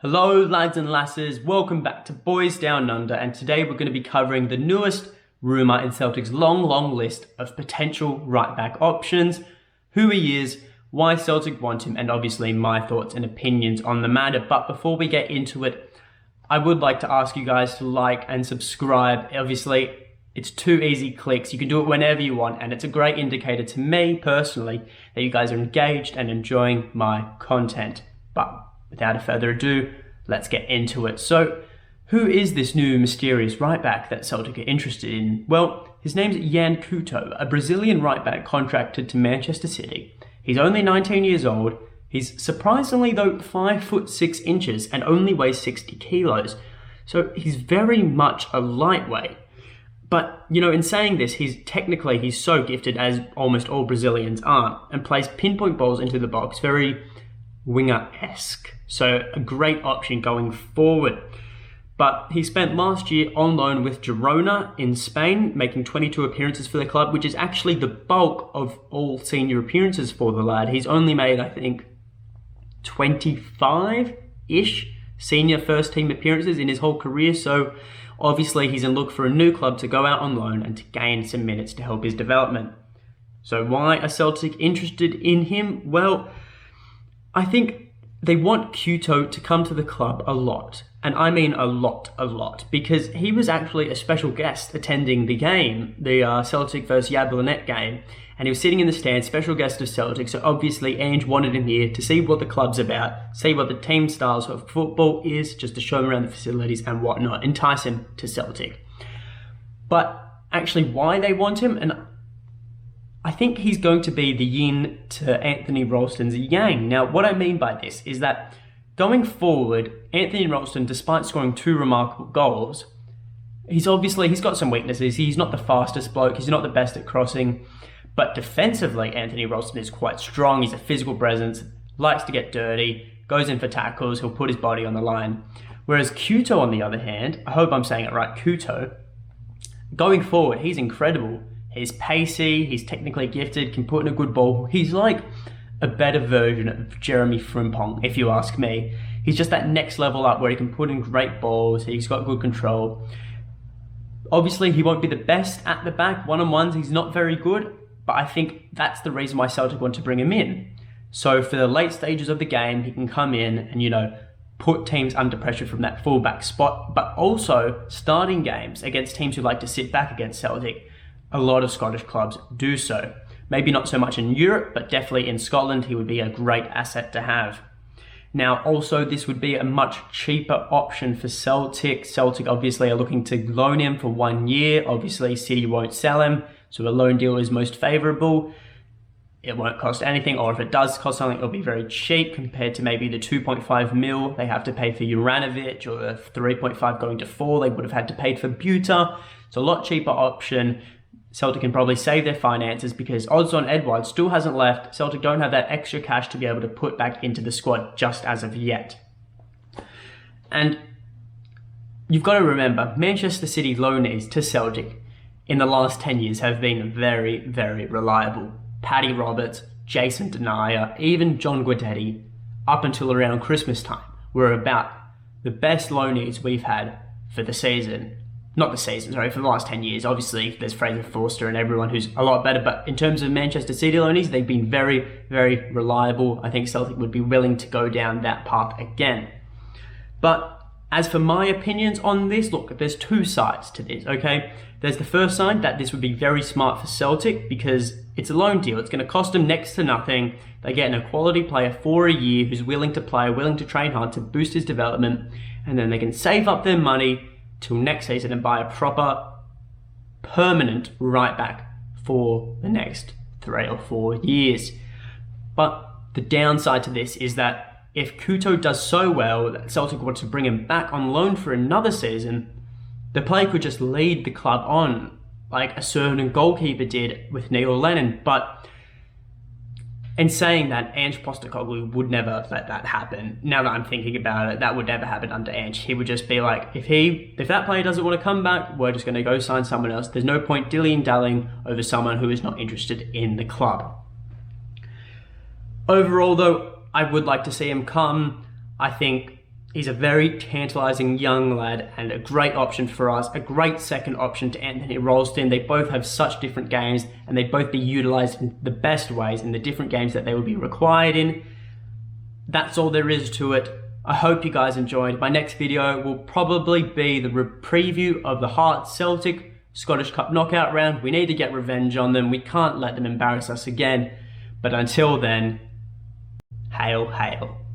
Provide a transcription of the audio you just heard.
Hello lads and lasses, welcome back to Boys Down Under, and today we're going to be covering the newest rumour in Celtic's long list of potential right-back options, who he is, why Celtic want him, and obviously my thoughts and opinions on the matter. But before we get into it, I would like to ask you guys to like and subscribe. Obviously, it's 2 easy clicks. You can do it whenever you want, and it's a great indicator to me personally that you guys are engaged and enjoying my content. But without further ado, let's get into it. So, who is this new mysterious right-back that Celtic are interested in? Well, his name's Yan Goncalves, a Brazilian right-back contracted to Manchester City. He's only 19 years old. He's surprisingly, though, 5'6" and only weighs 60 kilos. So he's very much a lightweight. But, you know, in saying this, he's so gifted, as almost all Brazilians are, and plays pinpoint balls into the box, very winger-esque. So a great option going forward. But he spent last year on loan with Girona in Spain, making 22 appearances for the club, which is actually the bulk of all senior appearances for the lad. He's only made, I think, 25-ish senior first-team appearances in his whole career. So obviously he's in look for a new club to go out on loan and to gain some minutes to help his development. So why are Celtic interested in him? Well, I think they want Goncalves to come to the club a lot. And I mean a lot, because he was actually a special guest attending the game, the Celtic vs Jablonec game, and he was sitting in the stands, special guest of Celtic, so obviously Ange wanted him here to see what the club's about, see what the team styles of football is, just to show him around the facilities and whatnot, entice him to Celtic. But actually why they want him, and I think he's going to be the yin to Anthony Ralston's yang. Now, what I mean by this is that going forward, Anthony Ralston, despite scoring 2 remarkable goals, he's got some weaknesses. He's not the fastest bloke. He's not the best at crossing. But defensively, Anthony Ralston is quite strong. He's a physical presence, likes to get dirty, goes in for tackles. He'll put his body on the line. Whereas Goncalves, on the other hand, I hope I'm saying it right, Goncalves, going forward, he's incredible. He's pacey, he's technically gifted, can put in a good ball. He's like a better version of Jeremy Frimpong, if you ask me. He's just that next level up where he can put in great balls, he's got good control. Obviously, he won't be the best at the back. One-on-ones, he's not very good, but I think that's the reason why Celtic want to bring him in. So for the late stages of the game, he can come in and, you know, put teams under pressure from that full-back spot, but also starting games against teams who like to sit back against Celtic. A lot of Scottish clubs do so. Maybe not so much in Europe, but definitely in Scotland, he would be a great asset to have. Now, also, this would be a much cheaper option for Celtic. Celtic obviously are looking to loan him for 1 year. Obviously, City won't sell him, so a loan deal is most favourable. It won't cost anything, or if it does cost something, it'll be very cheap compared to maybe the 2.5 mil they have to pay for Juranovic, or the 3.5 going to 4 they would have had to pay for Buta. It's a lot cheaper option. Celtic can probably save their finances because Odds-on Edouard still hasn't left. Celtic don't have that extra cash to be able to put back into the squad just as of yet. And you've got to remember, Manchester City loanees to Celtic in the last 10 years have been very, very reliable. Paddy Roberts, Jason Denayer, even John Guidetti, up until around Christmas time, were about the best loanees we've had for the season. Not the season, sorry, for the last 10 years. Obviously, there's Fraser Forster and everyone who's a lot better, but in terms of Manchester City loanees, they've been very, very reliable. I think Celtic would be willing to go down that path again. But as for my opinions on this, look, there's 2 sides to this, okay? There's the first side that this would be very smart for Celtic because it's a loan deal. It's going to cost them next to nothing. They get a quality player for a year who's willing to play, willing to train hard to boost his development, and then they can save up their money till next season and buy a proper, permanent right back for the next 3 or 4 years. But the downside to this is that if Goncalves does so well that Celtic wants to bring him back on loan for another season, the player could just lead the club on, like a certain goalkeeper did with Neil Lennon. But in saying that, Ange Postecoglou would never let that happen. Now that I'm thinking about it, that would never happen under Ange. He would just be like, if that player doesn't want to come back, we're just going to go sign someone else. There's no point dilly-dallying over someone who is not interested in the club. Overall, though, I would like to see him come. I think He's a very tantalising young lad and a great option for us, a great second option to Anthony Ralston. They both have such different games and they'd both be utilised in the best ways in the different games that they will be required in. That's all there is to it. I hope you guys enjoyed. My next video will probably be the preview of the Hearts Celtic Scottish Cup knockout round. We need to get revenge on them. We can't let them embarrass us again. But until then, hail, hail.